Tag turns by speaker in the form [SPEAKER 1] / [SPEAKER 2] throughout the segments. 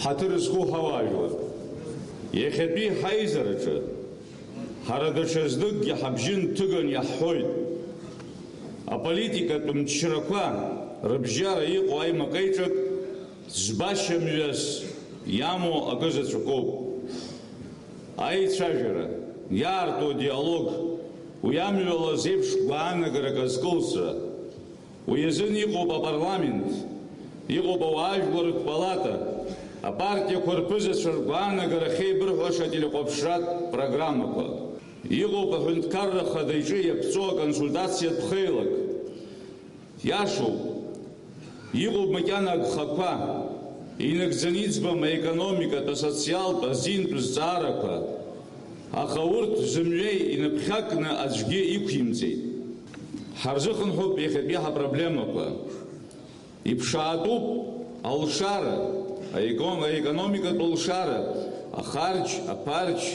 [SPEAKER 1] ҳаҭыр зқәу ҳауаажәлар, иахьатәи ҳаизараҿы ҳара даҽа зныкгьы ҳабжьы нҭыган иаҳҳәоит. Аполитикатә мчрақәа рыбжьара иҟоу аимакеиҿак збашьамҩас иамоу акызаҵәыкоуп. Аицәажәара, иаарту диалог, уи амҩала зеиԥш гәаанагарак азкылсра, уи азын иҟоуп апарламент, иҟоуп ауаажәларратә палата, апартиақәа рԥызацәа ргәаанагара ахьеибырҳәаша телеҟәаԥшратә программақәа. Иҟоуп аҳәынҭқарра хада иҿы иаԥҵоу аконсультациатә хеилак. Иашоуп, иҟоуп макьана агхақәа, инагӡаны иӡбам аекономикатә, асоциалтә, азинтә зҵаарақәа, аха урҭ зымҩеи инаԥхьакны аӡәгьы иқәимҵеит. Ҳарзыхынҳәып иахьатәи ҳапроблемақәа. Иԥшаатәуп алшара, аекономикатә лшара, ахарџь, аԥарџь,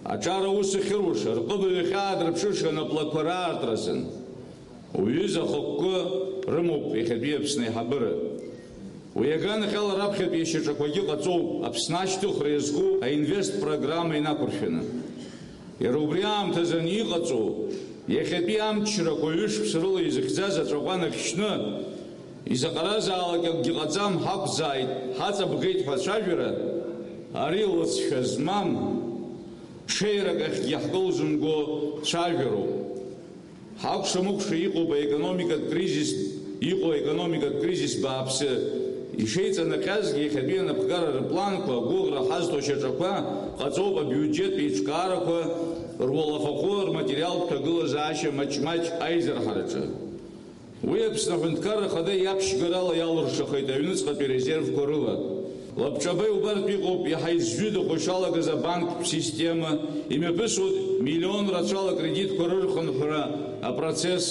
[SPEAKER 1] аҿар аус ахьыруша, рҟыбаҩ ахьаадрыԥшыша наплақәа раартразын. Уҩыза ахықәкы рымоуп иахьатәи Аԥсны аиҳабыра. Уи аганахьала раԥхьатәи ашьаҿақәагьы ҟаҵоуп Аԥсны ашьҭыхра иазку аинвест программа инақәыршәаны. Иара убри аамҭазы иҟаҵоу иахьатәи амчрақәа ҩышықәса рыла изыхьӡаз аҵәаҟәа нахьшьны изаҟаразаалак акгьы ҟаҵам ҳақәзааит, ҳаҵабгеит ҳәа ацәажәара, ари лыҵшәа змам ҽеирак ахьгьы иаҳкылзымго цәажәароуп. Ҳакәша-мыкәша иҟоуп аекономикатә кризис бааԥсы. Ишеиҵанакьазгьы иахьатәи анапхгара рпланқәа, агәыӷра ҳазҭо ашьаҿақәа ҟаҵоуп абиуџьеттә еиҿкаарақәа руалафахәы, рматериалтә ҭагылазаашьа маҷ-маҷ аизарҳараҿы. Уи Аԥсны аҳәынҭқарра хада иаԥшьгарала иалыршахеит аҩныҵҟатәи резервқәа рыла. Лабҿаба убартә иҟоуп иаҳа изҩыдахо ишалагаз абанктә система, имҩаԥысуеит миллион рацәала акредитқәа рырхынҳәра апроцесс.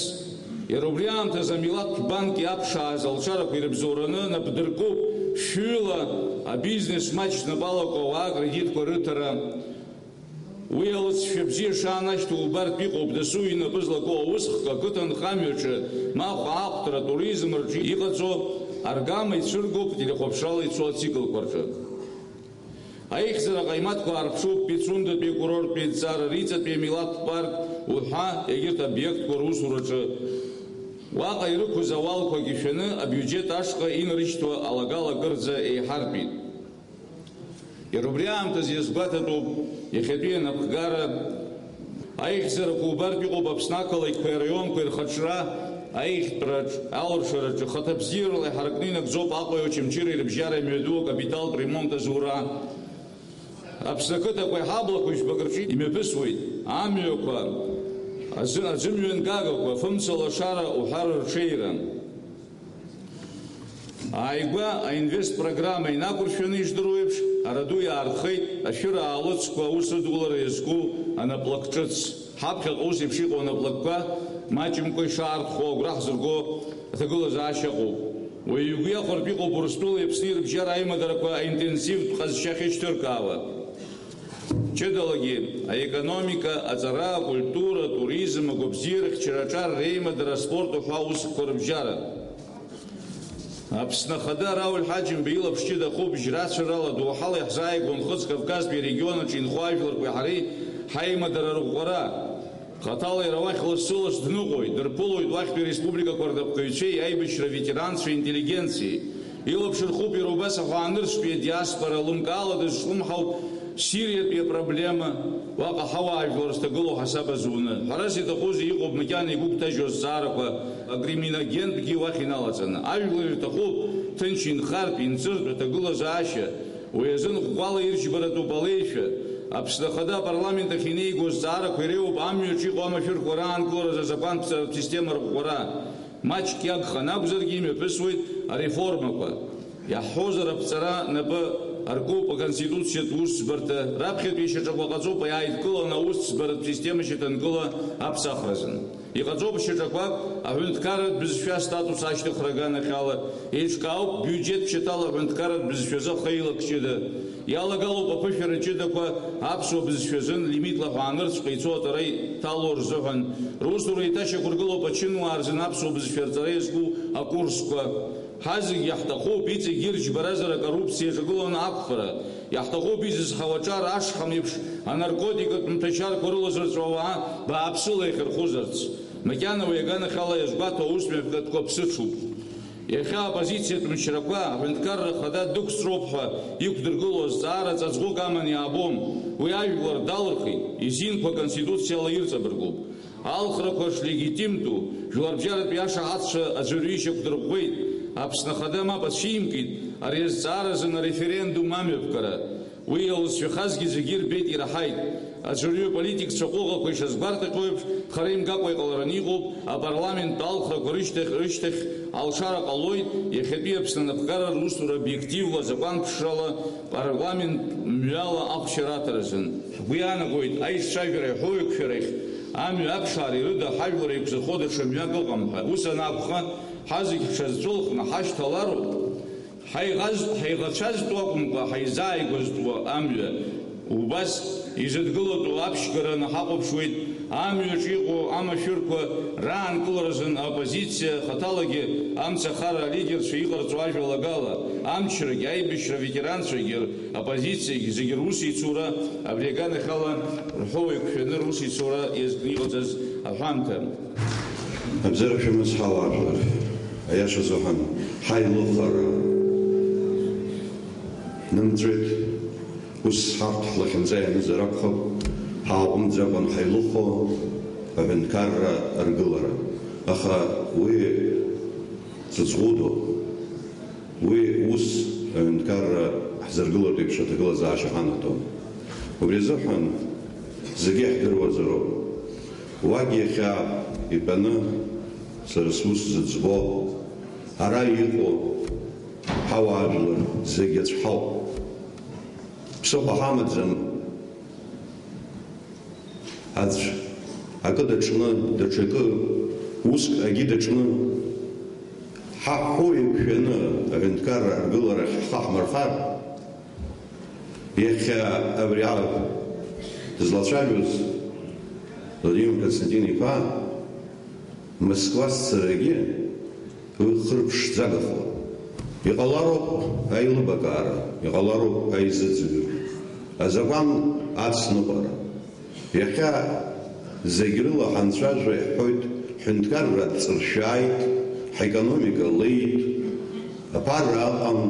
[SPEAKER 1] Иара убри аамҭазы амилаҭтә банк иаԥшааз алшарақәа ирыбзоураны напдыркуп шәҩыла абизнес маҷ напалақәа ауаа акредитқәа рыҭара. Уи алыҵшәа бзиа шаанашьҭу убартә иҟоуп дасу инапы злаку аусхк ақыҭанхамҩаҿы, ма аҟәаҟәҭра, атуризм рҿы иҟаҵо аргама ицәыргоуп телехәаԥшрала ицо ациклқәа рҿы. Аихьӡара аҟаимаҭқәа аарԥшуп Пицундатәи акурорттә еидҵара, Риҵатәи амилаҭтә парк уҳәа егьырҭ обиектқәа русураҿы. Уаҟа ирықәыз ауалқәагьы шәаны абиуџьет ашҟа инарышьҭуа алагала-кырӡа еиҳартәит. Иара убри аамҭазы иазгәаҭатәуп иахьатәи анапхгара, аихьӡарақәа убартә иҟоуп Аԥсны ақалақьқәеи араионқәеи рхаҿра, аихтәраҿ, алыршараҿы хаҭа бзиарала иҳаракны инагӡоуп Аҟәаҩ Очамчыреи рыбжьара имҩаду акапиталтә ремонт азура. Аԥсны ақыҭақәа аиҳаблақәа жәпак рҿы имҩаԥысуеит амҩақәа, аӡымҩангагақәа, фымца лашара уҳәара рҽеира. Ааигәа аинвест программа инақәыршәаны ишдыру еиԥш, араду иаартхеит ашәыра аалыцқәа аус рыдгылара иазку анаплак ҿыц. Ҳаԥхьаҟа ус еиԥш иҟоу анаплакқәа маҷымкәа ишаартхо агәра ҳзырго аҭагылазаашьа ыҟоуп. Уи игәы иахәартә иҟоуп Урыстәылеи Аԥсни рыбжьара аимадарақәа аинтенсивтә ҟазшьа ахьышьҭыркаауа. Ҷыдалагьы аекономика, аҵара, акультура, атуризм, агәабзиара, ахьчараҿар реимадара, аспорт уҳәа аусқәа рыбжьара. Аԥсны ахада Рауль Ҳаџьымба илаԥш ҷыда ахәы бжьрацәарала доуҳала иаҳзааигәан Нхыҵ Кавказтәи арегионаҿы инхо ажәларқәеи ҳареи ҳаимадара рӷәӷәара. Хаҭала иара уахь лассы-ласс дныҟәоит, дырԥылоит уахьтәи республикақәа рнапхгаҩцәеи, аибашьра ветеранцәеи, интеллигенциеи. Илаԥш рхуп иара убас ахәаанырцәтәи адиаспора, лымкаала дызҿлымҳау Сириатәи апроблема, уаҟа ҳауаажәлар зҭагылоу ҳасаб азуны. Ҳарас иҭахузеи иҟоуп макьана игәыгәҭажьу азҵаарақәа, акриминогентгьы уахь иналаҵаны. Ажәлар ирҭахуп ҭынч инхартә, инҵыртә аҭагылазаашьа, уи азын ӷәӷәала ирџьбаратәуп алеишәа. Аԥсны ахада апарламент ахь инеиго азҵаарақәа иреиуоуп амҩаҿы иҟоу амашәырқәа раанкылараз азакәантә система рӷәӷәара. Маҷк иагхан акәзаргьы имҩаԥысуеит ареформақәа. Иаҳҳәозар аԥҵара напы аркуп аконституциатә усӡбарҭа, раԥхьатәи ашьаҿақәа ҟаҵоуп иааидкыланы аусӡбаратә система шьаҭанкыла аԥсахразын. Иҟаҵоуп ашьаҿақәак аҳәынҭқарратә бызшәа статус ашьҭыхра аганахьала, еиҿкаауп биуџьет ԥшьаҭала аҳәынҭқарратә бызшәазы хеилак ҷыда. Иалагалоуп аԥышәара ҷыдақәа аԥсуа бызшәазын лимитла ҳәаанырцәҟа ицо аҵара иҭалоу рзыҳәан. Русура еиҭашьақәыргылоуп ачынуаа рзын аԥсуа бызшәа рҵара иазку акурсқәа. ҳазегь иаҳҭахуп иҵегь ирџьбаразар акоррупциа иаҿагыланы ақәхара, иаҳҭахуп изызҳауаҿар ашҳам еиԥш анаркотикатә мҭашьарқәа рылазырҵәо ауаа бааԥсыла иахьырхәызарц. Макьана уи аганахьала иазгәаҭо аус мҩаԥгатәқәа ԥсыҽуп. Иахьа апозициатә мчрақәа аҳәынҭқарра хада дықәсроуп ҳәа иқәдыргыло азҵаара ҵаҵӷәык аман иаабом. Уи ажәлар далырхит, изинқәа конституциала ирҵабыргуп. Алхрақәа шлегитимту жәларбжьаратәи ашаҳаҭцәа аӡәырҩы ишьақәдырӷәӷәеит. Аԥсны Ахада мап ацәимкит ари азҵааразын ареферендум амҩаԥгара. Уи иалызшәахазгьы зегьы ирбеит ираҳаит. Аӡәырҩы аполитикцәа ҟәыӷақәа ишазгәарҭахьоу еиԥш хара имгакәа иҟалараны иҟоуп апарламенттә алхрақәа рышьҭахь алшара ҟалоит иахьатәи Аԥсны анапхгара русура обиективла закәанԥшрала парламент мҩала ахәшьара аҭаразын. Ҳгәы иаанагоит аишцәажәара иҳәоуеиқәшәарахь амҩа аԥшаара ирыда ҳажәлар еиқәзырхо даҽа мҩак ыҟам ҳәа. Ус анакәха ҳазегь ҳҽазҵәылхны ҳашьҭалароуп ҳаиӷацәазтәу акәымкәа ҳаизааигәазтәуа амҩа. Убас изыдгылатәу аԥшьгараны ҳаҟәыԥшуеит амҩаҿ иҟоу амашәырқәа раанкыларазын аоппозициа хаҭалагьы амцахара алидерцәа иҟарҵо ажәалагала, амчрагьы, аибашьра ветеранцәагьы, апозициагьы зегьы русеицура абри аганахьала рҳәоуеиқәшәаны русеицура иҟаҵаз аҳәамҭа.
[SPEAKER 2] Абзарашәа мыцҳауаажәлар, аиаша азыҳәан ҳаилыхара нымҵәеит. Ус ҳарҭ ҳлахьынҵа ианызар акәхап, ҳааҟәымҵӡакәан ҳаилыхо аҳәынҭқарра аргылара. Аха уи ҵаҵӷәыдо, уи ус аҳәынҭқарра ҳзыргылартә еиԥш аҭагылазаашьа ҳанаҭом. Убри азыҳәан зегьы иаҳдыруазароуп. Уагь иахьа итәаны сара сус зыӡбо, ара иҟоу ҳауаажәлар зегьы ацәҳауп. Ԥсыхәа ҳамаӡам аӡә акы даҿны, даҽакы уск агьы даҿны ҳаҳәо еиқәшәаны аҳәынҭқарра аргыларахь ҳхаҳмырфар, иахьа абри дызлацәажәоз Владимир Константин-иԥа Москва сцарагьы хырԥшӡагахо. Иҟалароуп аилыбакаара, иҟалароуп аизыӡырҩра, азакәан ацныҟәара. Иахьа зегь рыла ҳанцәажәа иҳәоит ҳҳәынҭқарра ҵыршәааит, ҳекономика леит, аԥарра аҟам.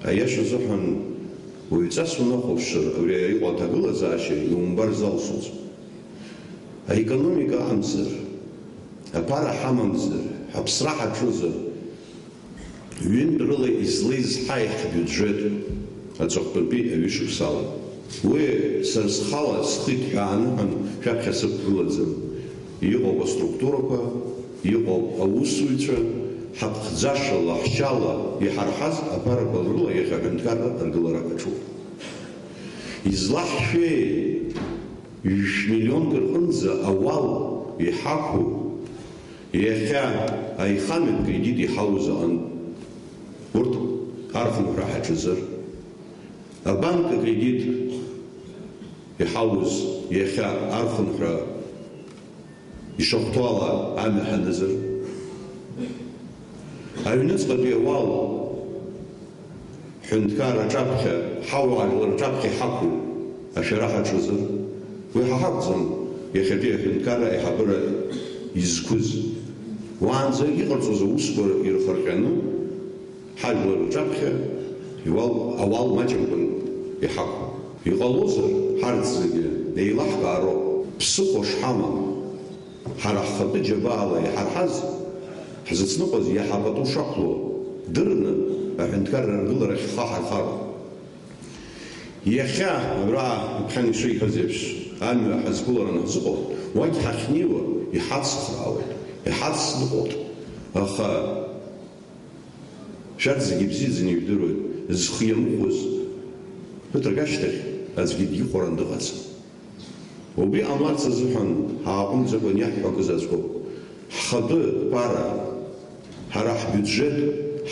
[SPEAKER 2] Аиаша азыҳәан уаҩҵас унахәаԥшыр абри иҟоу аҭагылазаашьа иумбар залшоз. Аекономика амзар, аԥара ҳамамзар, ҳаԥсра ҳаҿызар, ҩынтә рыла излеиз ҳбиуџьет аҵыхәтәантәи аҩышықәсала. Уи сара схала схы иҭҳәааны шәаԥхьа сықәгылаӡам. Иҟоуп аструктурақәа, иҟоуп аусзуҩцәа, ҳаԥхӡашала, ҳшьала иҳарҳаз аԥарақәа рыла иахьа аҳәынҭқарра аргылара аҿуп. Излаҳшәеи миллионк рҟынӡа ауал иҳақәу иахьа аихамҩа кредит иҳауз аҟнытә урҭ архынҳәра ҳаҿызар, абанк акредит иҳауз иахьа архынҳәра ишахәҭоу ала амҩа ҳанызар, аҩныҵҟатәи ауал ҳҳәынҭқар аҿаԥхьа, ҳауаажәлар аҿаԥхьа иҳақәу ашәара ҳаҿызар, уи ҳаҳақәӡам иахьатәи аҳәынҭқарра аиҳабыра изқәыз. Уаанӡа иҟарҵоз аусқәа ирхырҟьаны ҳажәлар рҿаԥхьа ауал маҷымкәан иҳақәу. Иҟалозар ҳарҭ зегьы еилаҳкаароуп. Ԥсыхәа шҳамам, ҳара ҳхатәы џьабаала иҳарҳаз, ҳзыцныҟәаз иаҳа пату шақәло дырны аҳәынҭқарра аргыларахь ҳхаҳархароуп. Иахьа абра ԥхьан ишеиҳәаз еиԥш амҩа ҳазгылараны ҳзыҟоу, уагь ҳахьнеиуа иҳацхраауеит, иҳацныҟәоит. Аха шәарҭ зегьы ибзиаӡаны ижәдыруеит, зхы иамыхәоз ԥыҭрак ашьҭахь аӡәгьы дихәаран дыҟаӡам. Убри ҟамларц азыҳәан ҳааҟәымҵӡакәан иаҳҳәақәаз аӡәкоуп. Ҳхатәы ԥара, ҳара ҳбиуџьет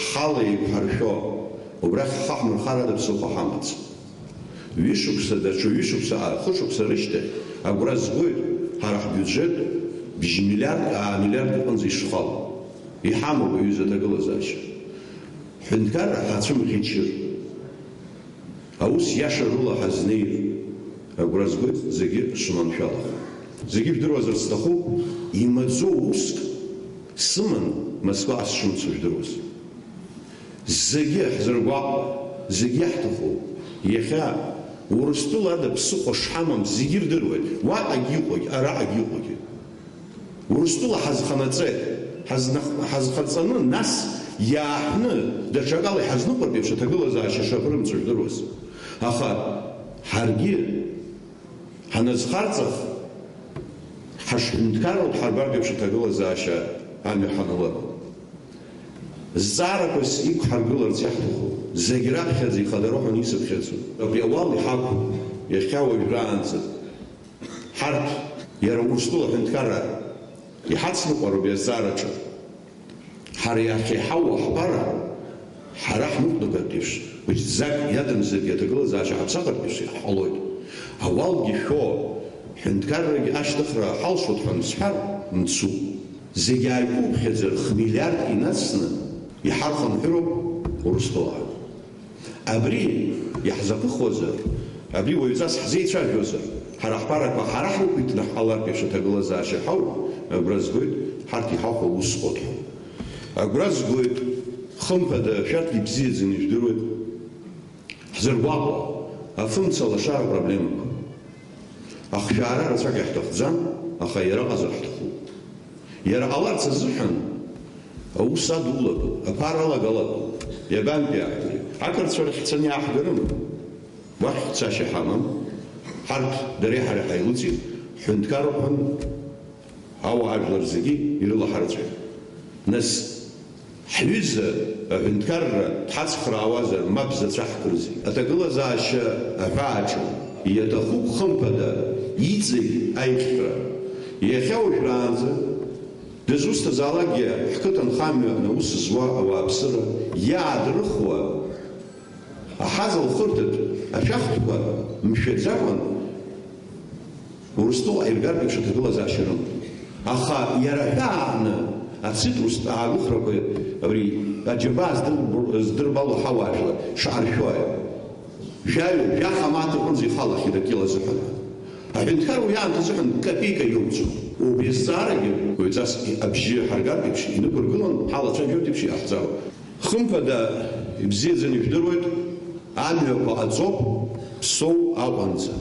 [SPEAKER 2] ҳхала еиқәҳаршәо, убрахь ҳхаҳмырхарада ԥсыхәа ҳамаӡам. Ҩышықәса, даҽа ҩышықәса, хышықәса рышьҭахь агәра згоит ҳара ҳбиуџьет бжь миллиард, миллиард иҟынӡа ишхало. иҳамоуп аҩыза аҭагылазаашьа. Ҳҳәынҭқарра ҳацәымӷьычыр, аус иаша рыла ҳазнеир, агәра згоит зегьы шманшәалах. Зегьы жәдыруазар сҭахуп, имаӡоу уск сыман Москва сшымцо жәдыруаз. Зегьы ҳзыргәаҟуа, зегьы иаҳҭахуп. Иахьа Урыстәыла ада ԥсыхәа шҳамам зегьы ирдыруеит. Уаҟагь иҟоугь, араҟагь иҟоугь. Урыстәыла ҳазханаҵеит, ҳазхаҵаны, нас иааҳәны даҽакала иҳазныҟәартә еиԥш аҭагылазаашьа шаԥырымцо жәдыруаз. Аха ҳаргьы ҳаназхарҵах, ҳашҳәынҭқарроуп ҳарбартә еиԥш аҭагылазаашьа амҩа ҳаналыруа. Зҵаарақәас иқәҳаргыларц иаҳҭаху, зегь раԥхьаӡа ихадароуҳәан исыԥхьаӡо. Абри ауал иҳақәу, иахьа уажәраанӡа. Ҳарҭ иара Урыстәыла ҳҳәынҭқарра иҳацныҟәароуп иазҵаараҿы. Ҳара иахьеиҳау аҳбара, ҳара ҳныҟәнагартә еиԥш, ԥыҭӡак иадамзаргьы аҭагылазаашьа ҳаԥсахыртә еиԥш иҳҟалоит. Ауалгьы шәо, ҳҳәынҭқаррагьы ашьҭыхра ҳалшоит ҳәа сҳәар, мцуп. Зегьы ааиқәуԥхьаӡар х-миллиард инацны иҳархынҳәыроуп Урыстәыла. Абри иаҳзаԥыхуазар, абри уаҩҵас ҳзеицәажәозар, ҳара ҳԥарақәа ҳара ҳрықәиҭны ҳҟалартә еиԥш аҭагылазаашьа ҳауп, агәра згоит ҳарҭ иҳахәо усҟоуп. Агәра згоит, хымԥада шәарҭ ибзиаӡаны ижәдыруеит, ҳзыргәаҟуа афымца лашара апроблемақәа. Ахшәаара рацәак иаҳҭахӡам, аха иара ҟазар ҳҭахуп. Иара ҟаларц азыҳәан аус адулатәуп, аԥара алагалатәуп. Иабантәи ааҳгеит. Ақырҭцәа рахь ҳцаны иааҳгарым. Уахь цашьа ҳамам. Ҳарҭ дареи ҳареи ҳаилыҵит, ҳҳәынҭқарроуп ҳәан ауаажәлар зегьы ирылаҳарҵәеит. Нас ҳҩыза аҳәынҭқарра дҳацхраауазар мап зацәаҳкырзи. Аҭагылазаашьа аҳәааҿы иаҭахуп хымԥада иҵегь аиқьра. Иахьа уажәраанӡа дызусҭазаалакгьы ҳқыҭанхамҩа аус зуа ауааԥсыра иаадрыхуа аҳаза лхырҭатә ашәахтәқәа мшәаӡакәан Урыстәыла аиргартә еиԥш аҭагылазаашьа рымоуп. Аха иара ҳәааны ацитрустә аагәыхрақәа абри аџьабаа здырбало ҳауаажәлар шааршәои. Жәаҩа, жәахамаат аҟынӡа ихалахьеит акила азыҳәан. Аҳәынҭқар уи аамҭа азыҳәан копеика иоуӡом. Убри азҵаарагьы уаҩҵас абжьы ҳаргартә еиԥш инықәыргылан ҳалацәажәоит еиԥш иаҳӡароуп. Хымԥада ибзиаӡаны ижәдыруеит, амҩақәа аҵоуп ԥсоу аҟәанӡа.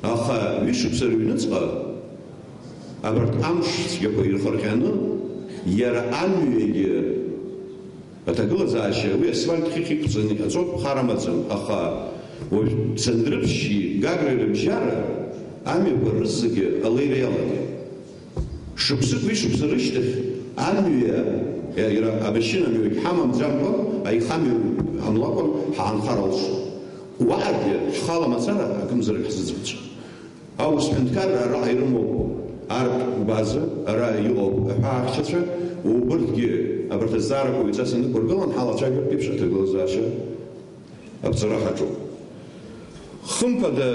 [SPEAKER 2] Аха ҩышықәса рыҩныҵҟа абарҭ амш цәгьақәа ирхырҟьаны иара амҩагьы аҭагылазаашьа уи асфальт хыхь иқәҵаны аҵоуп, хар амаӡам. Аха уажә Цандрыԥшьи Гагреи рыбжьара амҩақәа рызегьы алеира иалагеит. Шықәсык ҩышықәса рышьҭахь амҩа иара абашьынамҩагь ҳамамӡамкәа, аихамҩа ҳамлакәан ҳаанхар алшоит. Уаҟагьы ҳхала мацара акымзарак ҳзыӡбцәа. Аус ҳҳәынҭқарра араҟа ирымоуп артә база, ара иҟоуп аҳәаахьчацәа, убырҭгьы абарҭ азҵаарақәа уаҩҵас инықәыргылан ҳалацәажәартә еиԥш аҭагылазаашьа аԥҵара ҳаҿуп. Хымԥада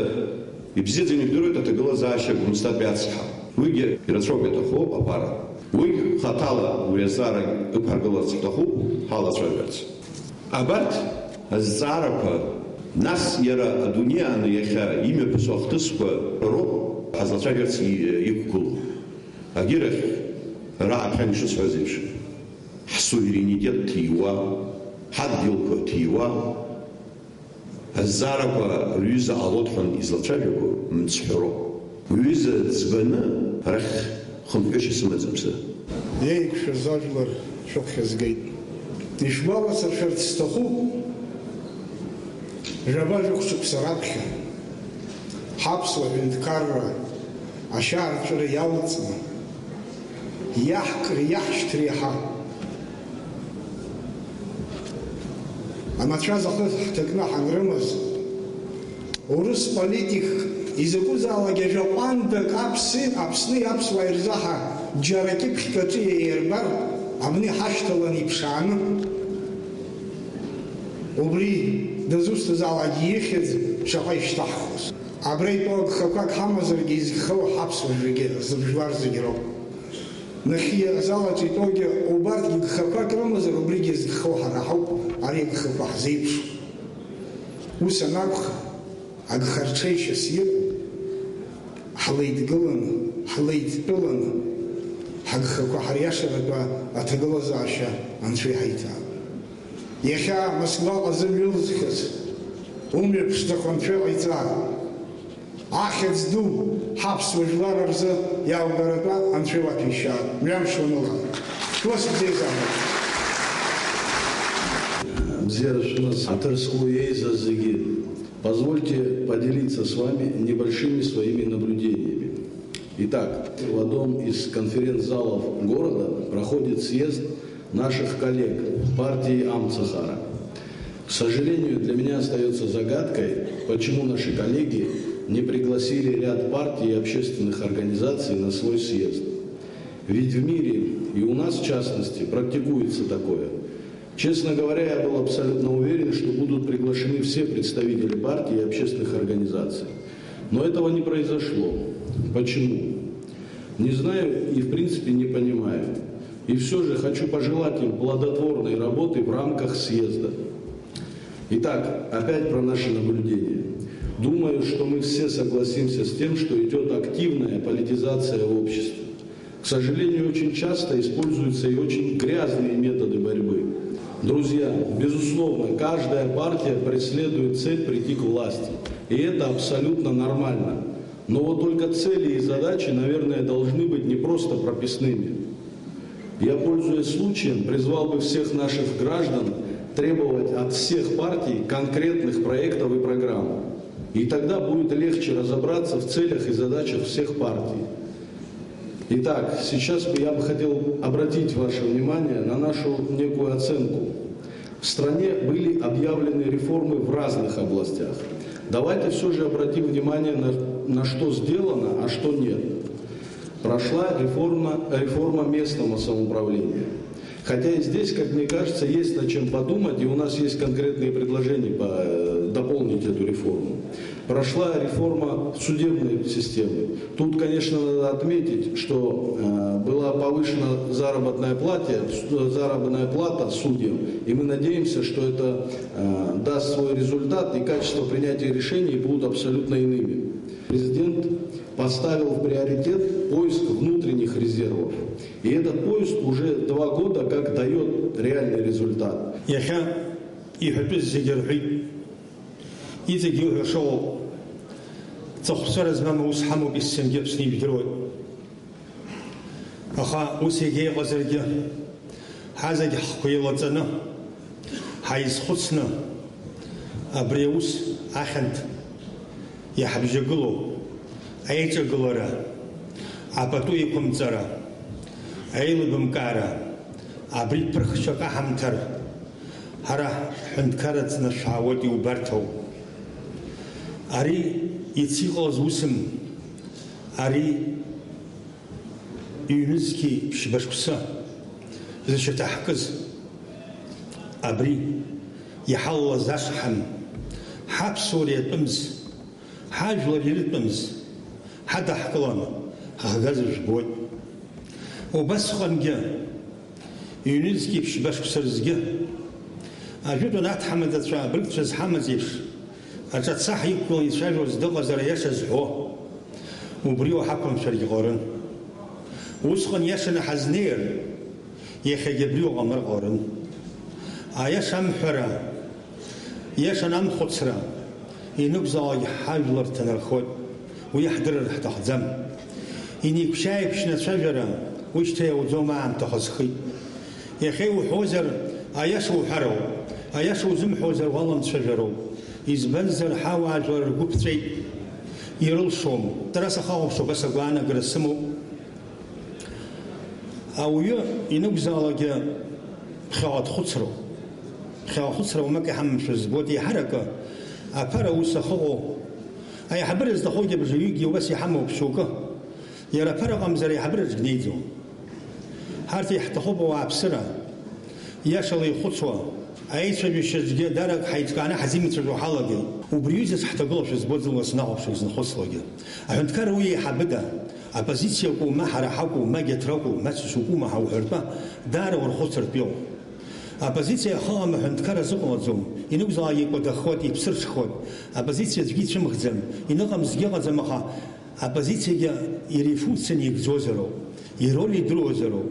[SPEAKER 2] ибзиаӡаны ижәдыруеит аҭагылазаашьа Гәымсҭатәи ацҳа. Уигьы ирацәоуп иаҭахуп аԥара. Уигь хаҭала уи азҵаара ықәҳаргыларц ҳҭахуп ҳалацәажәарц. Абарҭ азҵаарақәа нас иара адунеиааны иахьа имҩаԥысуа ахҭысқәа роуп ҳазлацәажәарц иқәгылоу. Агьырахь ара аԥхьан ишысҳәаз еиԥш ҳсуверенитет ҭиуа, ҳадгьылқәа ҭиуа, азҵаарақәа рҩыза ҟалоит ҳәан излацәажәақәо мцҳәароуп. Уҩыза ӡбаны арахь хынҳәышьа сымаӡам сара.
[SPEAKER 3] Иеиқәшәаз ажәлар шәыԥхьа згеит. Ишгәаласыршәарц сҭахуп, жәабажәык шықәса раԥхьа ҳаԥсуа ҳәынҭқарра ашьаарҵәыра иалҵны иаҳкри иаҳшьҭри иаҳа. Амацәаз ахы ҳҭакны ҳанрымаз урыс политик изакәызаалак ажәаҟәандак Аԥсни аԥсуаа ирзаҳа џьара кьыԥхьк аҿы иаирбар абни ҳашьҭаланы иԥшааны убри дызусҭазаалак ихьӡ шаҟа ишьҭаҳхуаз. Абра итәоу агхақәак ҳамазаргьы изхоу ҳаԥсуа зегьы, зыбжьвар зегьы роуп. нахьхьи азалаҿ итоугьы убарҭгьы гхақәак рымазар, убригьы згхо ҳара ҳауп, ари агхақәа ҳзеиԥшуп. Ус анакәха, агхарҽеишьас иҟоу, ҳлеидгыланы, ҳлеидтәыланы, ҳагхақәа ҳариашаратәы аҭагылазаашьа Анцәа иҳаиҭап. Иахьа Москваҟа зымҩа ылзхыз, умҩа ԥшӡақәа Анцәа иҟаиҵар, ахьӡ ду ҳаԥсуа жәлар рзы иалгаратәа Анцәа иуаҭәеишьар, мҩамш уаныла. Шәуасыбзеизароуп.
[SPEAKER 4] Позвольте поделиться с вами небольшими своими наблюдениями. Итак, в одном из конференц-залов города проходит съезд наших коллег партии Амцахара. К сожалению, для меня остается загадкой, почему наши коллеги не пригласили ряд партий и общественных организаций на свой съезд. Ведь в мире, и у нас в частности, практикуется такое. Честно говоря, я был абсолютно уверен, что будут приглашены все представители партий и общественных организаций. Но этого не произошло. Почему? Не знаю и в принципе не понимаю. И все же хочу пожелать им плодотворной работы в рамках съезда. Итак, опять про наши наблюдения. Думаю, что мы все согласимся с тем, что идет активная политизация общества. К сожалению, очень часто используются и очень грязные методы борьбы. Друзья, безусловно, каждая партия преследует цель прийти к власти. И это абсолютно нормально. Но вот только цели и задачи, наверное, должны быть не просто прописными. Я, пользуясь случаем, призвал бы всех наших граждан требовать от всех партий конкретных проектов и программ. И тогда будет легче разобраться в целях и задачах всех партий. Итак, сейчас я бы хотел обратить ваше внимание на нашу некую оценку. В стране были объявлены реформы в разных областях. Давайте все же обратим внимание на что сделано, а что нет. Прошла реформа местного самоуправления. Хотя и здесь, как мне кажется, есть над чем подумать, и у нас есть конкретные предложения дополнить эту реформу. Прошла реформа судебной системы. Тут, конечно, надо отметить, что была повышена заработная плата судьям, и мы надеемся, что это даст свой результат, и качество принятия решений будут абсолютно иными. Президент поставил в приоритет поиск внутренних резервов. И этот поиск уже 2 года как дает реальный результат.
[SPEAKER 5] Аиҿагылара, апату иқәымҵара, аилибамкаара, абри ԥырхшьак аҳамҭар, ҳара ҳҳәынҭқарраҵны шәаауеит иубарҭоу. Ари иац иҟалаз усым, ари иҩнызқьи ԥшьба шықәса зышьаҭаҳкыз, абри иҳаллаз ашҳам, ҳаԥсуара иатәымз, ҳажәлар ирытәымз, ҳадаҳкылан ҳахагаз жәбоит. Убасҟангьы иҩнызқьи ԥшьба шықәса рзгьы ажәытәан аҭҳамадацәа абрыгцәа зҳамаз еиԥш аҿацаҳа иқәланы ицәажәоз дыҟазар аиаша зҳәо, убри уаҳақәымшәаргьы ҟаларын. Усҟан иашаны ҳазнеир, иахьагьы абри уҟамыр ҟаларын. Аиаша амҳәара, иашан амхәыцра инықәзаалакь ҳажәлар ҭанархоит. Уи ҳдырыр ҳҭахӡам. Инеиқәшьааиԥшьны ацәажәара уи шьҭа иауӡом аамҭа хазхит. Иахьа иуҳәозар аиаша уҳәароуп, аиаша узымҳәозар уаламцәажәароуп. Избанзар ҳауаажәлар ргәы ԥҵәеит, ирылшом. Дара сахалаԥшуп, ас агәаанагара сымоуп. Ауаҩы инықәзаалакгьы ԥхьаҟа дхәыцроуп. Ԥхьаҟа хәыцра уамак иҳамамшәа збоит. Еиҳаракы аԥара ус ахыҟоу аиҳабыра зҭахоугьы абыржәаҩыкгьы убас иҳамоуп шьоукы. Иара аԥара аҟамзар аиҳабыраҿ днеиӡом. Ҳарҭ иаҳҭахуп ауааԥсыра, иашала ихәыцуа, аицәажәашьаҿгьы дарак ҳаиҿкааны ҳазимыцәажәо ҳалагеит. Убри аҩызас ҳҭагылашәа збоӡауа снаҟәаԥшыр зынхәыцлогьы. Аҳәынҭқарра уи еиҳабыда, апозициақәоу ма ҳара ҳакәу, ма гьаҭрақәоу, ма цәысукәу, ма ҳауҳәартәа, даара урхәыцыртә иоуп. Апозициа иахыҟам аҳәынҭқарра зыҟалаӡом, инықәзаалак икәадахуеит, иԥсырҽхуеит. Апозициа аӡәгьы ицәымӷӡам, иныҟам зегьы ыҟаӡам, аха апозициагьы иара ифункцианы игӡозароуп, ироль идыруазароуп.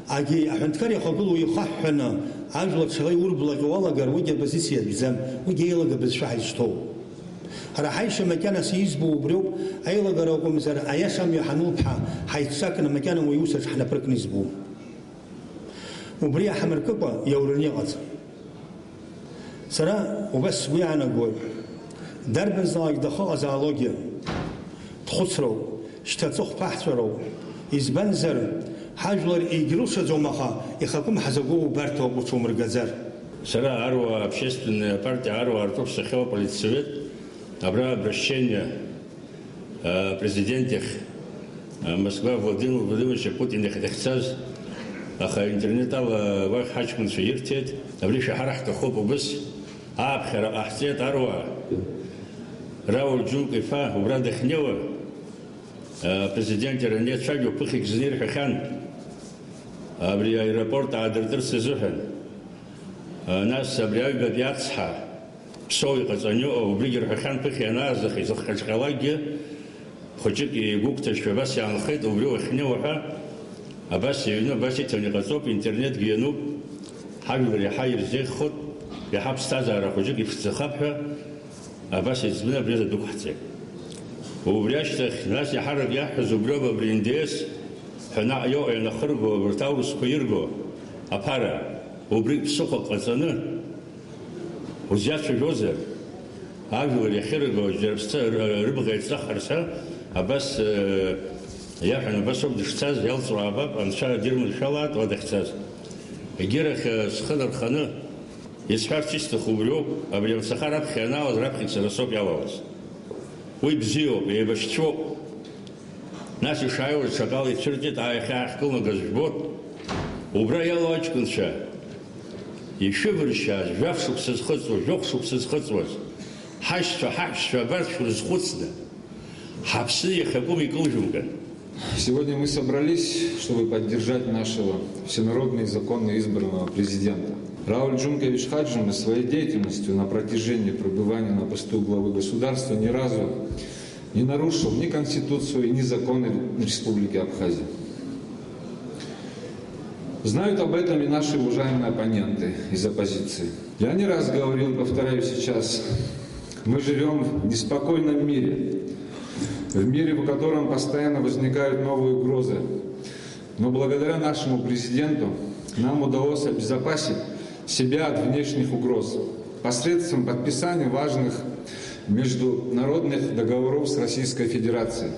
[SPEAKER 5] Агьи аҳәынҭқар иахагылоу ихаҳәҳәаны ажәлар ҽала иурблаҟьо уалагар, уигьы апозициа атәӡам, уигьы еилага бызшәа ҳаизҭоуп. Ҳара ҳаиша макьанас избо убриоуп, аилагара акәымзар аиаша амҩа ҳанылԥҳа ҳаиццакны макьана уи аусаҿ ҳнаԥрыкны избо. Убри аҳамыркыкәа иаураны иҟаӡам. Сара убас сгәы иаанагоит, дарбанзаалак дахыҟазаалогьы дхәыцроуп, шьҭа аҵыхәԥаҳҵәароуп. Избанзар ҳажәлар егьрылшаӡом, аха ихакәым ҳазагәоу убарҭоуп уҽумыргаӡар.
[SPEAKER 6] Сара Аруа, общественная партия Аруа, Артур Сахева, политсовет, набрал обращение президентих Москва Владимир Владимировича Путина хатахцаз, аха интернетал вах хачман шииртет, абриша харахта хоп убыс, абхера ахцет Аруа, Рауль Джункайфа, убрада хнева, президент Ранет Шагю пыхик знир хахан, абри аэропорт адырдыр сызухан, нас абриай бабьяцха, псой казаню, убригер хахан пыхи аназах, изахачкалаги, хочет и гукташ фабаси анхайт, убрю хнева, абаси юну баси тонигазоп интернет гену, хавили хайр зехот, яхаб стазара хочет и фцехабха, абаси змина бреза духцек. Убряштах нас яхарак яхз убрёба бриндес, хана йо нахрго вертаурус куирго, апара, убрик псухо казаны, узячу жозер, агвили хирго жербста рыбгайт сахарса, абас яхана басоб дишцаз ялцуабаб, анша дирмul шалат вадахцаз. Герах сханар хана, исхар чисто хубрё, абрям сахараб хана возрабхит сарасоп ялавас. Уи бзиоуп, еибашьцәоуп. Нас ишааиуаз шакал ицәырҵит, аахьаахькылнагаз жәбот. Убра иалоу аҷкәынцәа ишәывыршьааз, жәаф шықәса зхыҵуаз, жәохә шықәса зхыҵуаз, ҳашьцәа, ҳаҳәшьцәа абарҭ шәрызхәыцны, ҳаԥсны иахьакәым икылжәымкын.
[SPEAKER 7] Сегодня мы собрались, чтобы поддержать нашего всенародно и законно избранного президента. Рауль Джункевич Хаджин своей деятельностью на протяжении пребывания на посту главы государства ни разу не нарушил ни Конституцию, ни законы Республики Абхазия. Знают об этом и наши уважаемые оппоненты из оппозиции. Я не раз говорил, повторяю сейчас, мы живем в неспокойном мире, в мире, в котором постоянно возникают новые угрозы. Но благодаря нашему президенту нам удалось обезопасить себя от внешних угроз посредством подписания важных международных договоров с Российской Федерацией.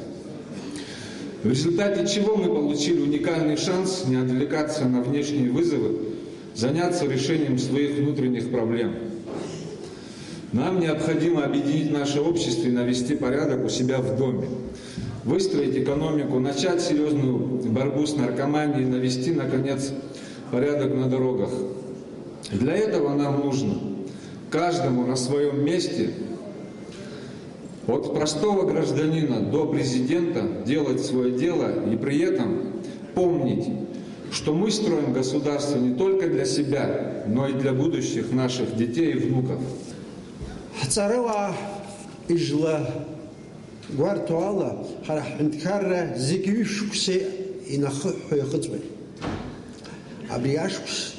[SPEAKER 7] В результате чего мы получили уникальный шанс не отвлекаться на внешние вызовы, заняться решением своих внутренних проблем. Нам необходимо объединить наше общество и навести порядок у себя в доме, выстроить экономику, начать серьезную борьбу с наркоманией, навести, наконец, порядок на дорогах. Для этого нам нужно каждому на своем месте, от простого гражданина до президента, делать свое дело и при этом помнить, что мы строим государство не только для себя, но и для будущих наших детей и внуков.
[SPEAKER 8] Ҳҵарауаа ижла гәарҭо ала ҳара ҳҳәынҭқарра зегьы ҩышықәса инахыҳәҳәо иахыҵуеит. Абри ашықәс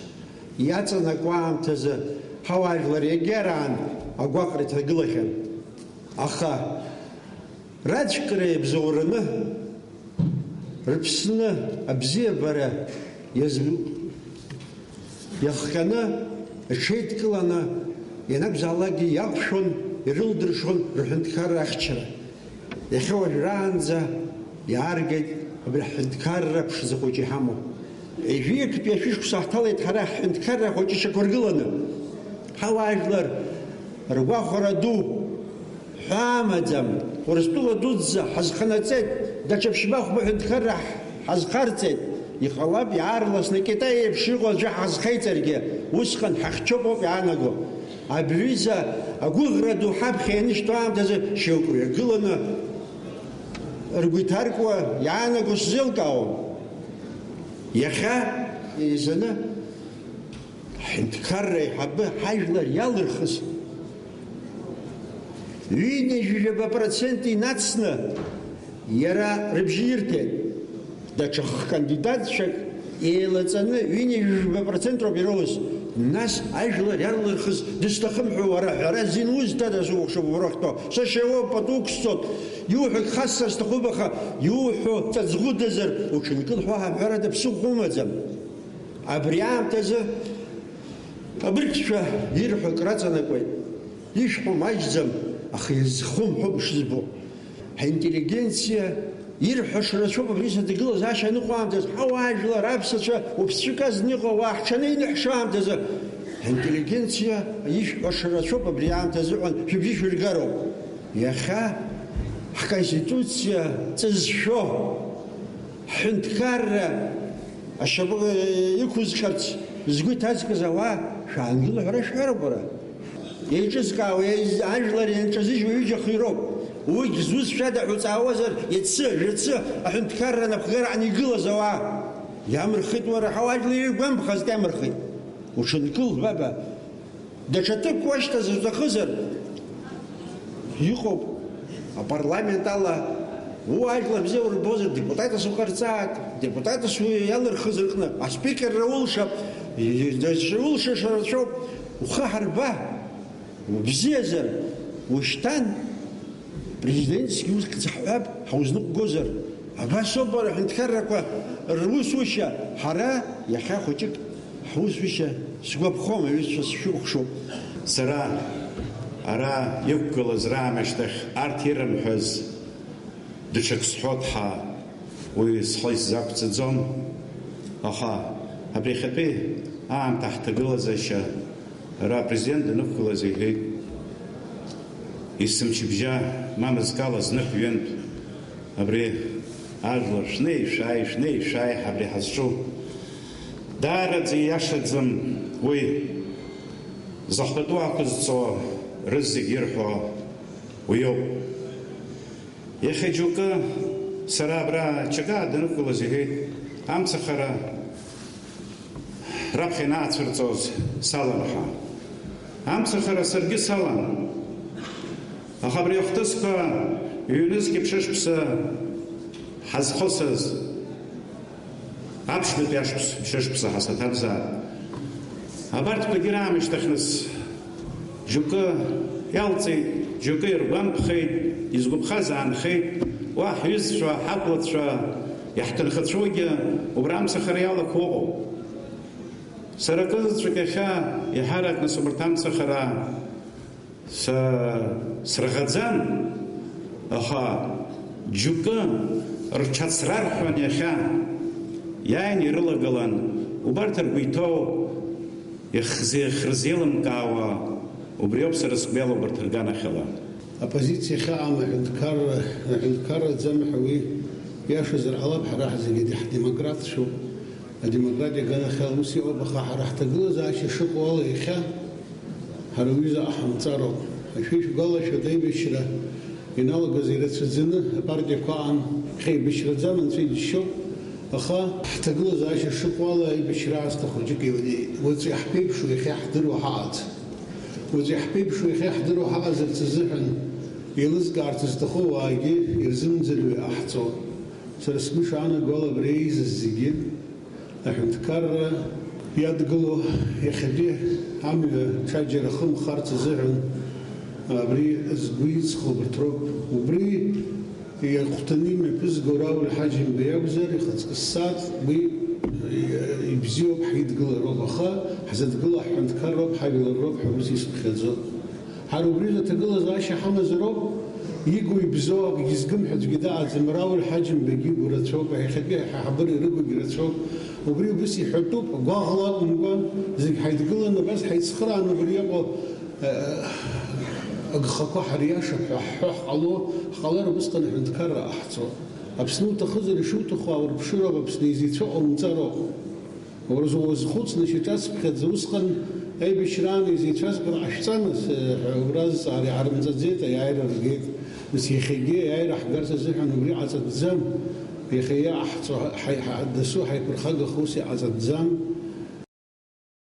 [SPEAKER 8] иаҵанакуа аамҭазы ҳауаажәлар егьараан агәаҟра иҭагылахьан. Аха раӡәкра иабзоураны рыԥсны абзиабара иахҟьаны рҽеидкыланы ианакәзаалакгьы иақәшәон, ирылдыршон рҳәынҭқарра ахьчара. Иахьа уажәраанӡа иааргеит абри ҳҳәынҭқарра ԥшӡа хәыҷы иҳамоу. Ежәиаҭтәи ашәышықәса ҳҭалеит ҳара ҳҳәынҭқарра хәыҷышьақәа ргыланы. Ҳауаажәлар ргәахәара ду ҳәамаӡам, Урыстәыла дуӡӡа ҳазханаҵеит, даҽа ԥшьба-хәба ҳәынҭқарра ҳазхарҵеит, يقلب يعرلسنا كتاي بشيغو جحز خيترجي وسخن حخچوب يعنغو ابريزا اغوغردو حب خينش توام دز شوكو يقلنا رغوتاركو يعنغو زيلكاو يخا يزنا حنت كري حبه حاجلر يالرخص وين جوجبا проценти нацна يرى ربجيرتين داك كانديدات شك يلصن وين جوجبا процент робироус ناس اجلر يالرخص دستخمحو ورا زينوز دا سوق شو ورختو سشيو باتوكستوت يوحو خاصه استخوبخه يوحو تزغودزر وشنكل حوها بعرده بسوقومزم ابريام تز ابركشا يرحو قراتنا كوي يشحو ماجزم اخي يزخوم حب شزبو انتليجنسيا يرحو شرشو بريسه دغلو زاشا نقوام تز حواجل رابسه وبسكاز نيقو واحشني نحشام تز انتليجنسيا يشحو شرشو بريام تزعن شبيش القرو يا خا конституция تزشو حنتكار الشباب يكوز خرج زغوي تاسك زوا شانجل هرش هربرا يجزكا ويجلر ينجزيش ويجي خيرو ويجزوز شادع وتعوزر يتس حنتكار انا بغير عن يقول زوا يامر خيط ورا حواجل يقوم بخز تامر خيط وشنكل بابا دشتك واش تزخزر يقوم البرلمان الله هو أجل بزور البوزر депутаты сухарцат, депутаты свои ялыр хызыркны, а спикер Раулшап, Раулша Шарачоп, ухахарба, бзезер, уштан, президентский узкцахаб, хаузну гозер, а басобар хантхараква, русуша, хара, яха хочек, хаузуша, сгвабхом, висус шухшоп.
[SPEAKER 2] Сара, ара يقول زرامشتخ ارتيرم حز دشك صحوتها ويصحيس زاكتزوم اخا ابريخبي عام تحت جلزشه را بريزيدنت نقول زي اسم شبجا ما مزقال زنفين ابري اجلر شني شاي حبري حزشو دار زي ياشزم وي زحطوا قزصو رزق يرحو ويو يخجوك سرابرا تشغا دنقول زي ام سخرا ربخنا ترتوز سالمها ام سخرا سرغي سالم اخبر يختسكا يونسكي بششبس حزخوسز ابشل بياشبس بششبس حساتابزا ابارت بجرامش تخنس جوكا يالتي جوكا يربان بخيت يزغب خزان خيت واحد يزشوا حقلت شوا يحتل خطشوجة وبرام سخريالا كوغو سرقز شكاخا يحرك نصبرتام سخرا سرغزان اخا جوكا رشاد سرار حوان يخا يعني رلقلان وبارتر بيتو يخزيلم كاوا وبريوبسر سبيلو برترغانا خلا
[SPEAKER 4] оппозиция خاء نحنكر زمحوي ياشزر على بحراح زي ديمقراط شو الديمقراطية قال خالوسي او بخا راح تقول زاشي شق والله يخا هرويزا احم صاروا شيش قال شو داي بشرا ينال جزيرة الزنة باردي كان خي بشرا زمن سيد الشو اخا تقول زاشي شق والله بشرا استخرجك وزي حبيب شو يخي يحضروا حاط وزي حبيب شو يخي يحضروا حاط زرتزحن يلزقار تستخو واجي يرزم زلوي احصو سرسمش انا قول بريز الزجين نحن تكرر يدقلو يخليه عمل شجر خم خارت زعن بري زبيز خبرتروب وبري يقتني من بس قراو الحاجم بيابزر يخص السات بي يبزيو بحيد قل روب اخا حزد قل حن تكرر بحاجل الروب حبس يسب خزو حارو بريزة تقل زاشي حمز روب يجوا يبزوق يزقم حد قداع زمراو الحجم بيجيب ورتشوب يخليه حبري ربو يرتشوب وبريو بس يحطوب قاغلا ونقول زي حيتقول انه بس حيتسخر انه بريو اخكو حرياش حح قالو خلر بس قال نتكرر احصو
[SPEAKER 9] Аԥсны уҭахызар ишуҭаху аурԥшыроуп, Аԥсны изеицәыҟоумҵароуп. Уразхәыцны шьаҿацԥхьаӡа усҟан аибашьраан изеицәазкыр ҟашәҵамыз ҳәа уразҵаар иҳарымҵаӡеит, аиааира ргеит. Нас иахьагьы аиааира ҳгарц азыҳәан убри ҟаҵатәӡам. Иахьа дасу ҳаиқәырхагахо ус иҟаҵатәӡам.